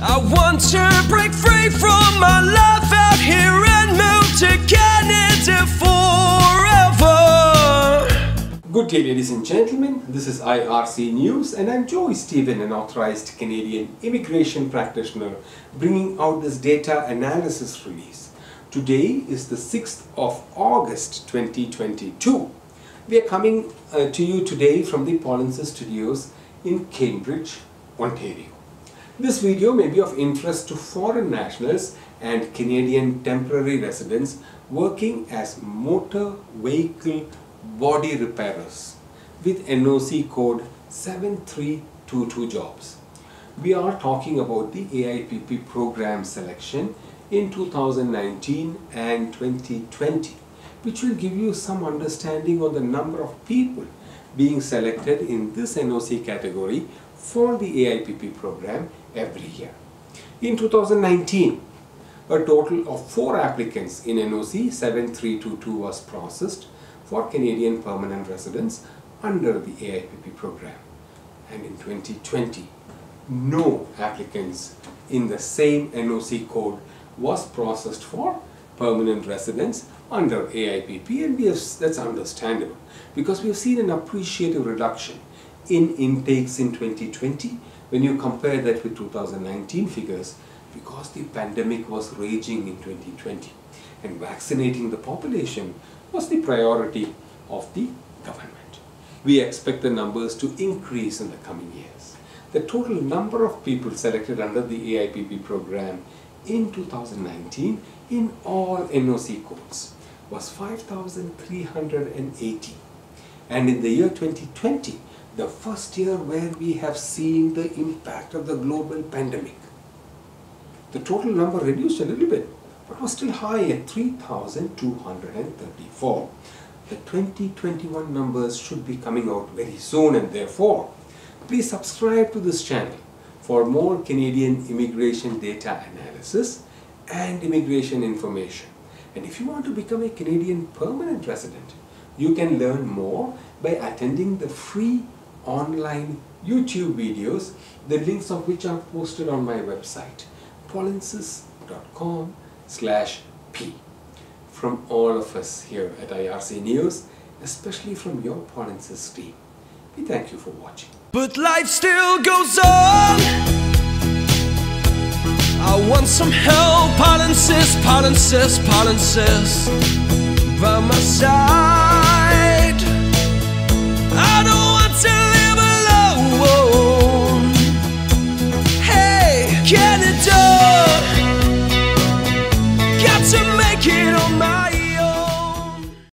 I want to break free from my life out here and move to Canada forever. Good day, ladies and gentlemen. This is IRC News and I'm Joy Stephen, an authorized Canadian immigration practitioner, bringing out this data analysis release. Today is the 6th of August 2022. We are coming to you today from the Polinsys Studios in Cambridge, Ontario. This video may be of interest to foreign nationals and Canadian temporary residents working as motor vehicle body repairers with NOC code 7322 jobs. We are talking about the AIPP program selection in 2019 and 2020, which will give you some understanding on the number of people being selected in this NOC category for the AIPP program every year. In 2019, a total of 4 applicants in NOC 7322 was processed for Canadian permanent residents under the AIPP program. And in 2020, no applicants in the same NOC code was processed for permanent residents under AIPP, and that's understandable because we have seen an appreciative reduction in intakes in 2020 when you compare that with 2019 figures, because the pandemic was raging in 2020 and vaccinating the population was the priority of the government. We expect the numbers to increase in the coming years. The total number of people selected under the AIPP program in 2019 in all NOC codes was 5,380, and in the year 2020, the first year where we have seen the impact of the global pandemic, the total number reduced a little bit but was still high at 3,234. The 2021 numbers should be coming out very soon, and therefore please subscribe to this channel for more Canadian immigration data analysis and immigration information. And if you want to become a Canadian permanent resident, you can learn more by attending the free online YouTube videos, the links of which are posted on my website, polinsys.com/p. From all of us here at IRC News, especially from your Polinsys team, we thank you for watching. But life still goes on. I want some help, Polinsys, Polinsys, Polinsys, by my side. I don't want to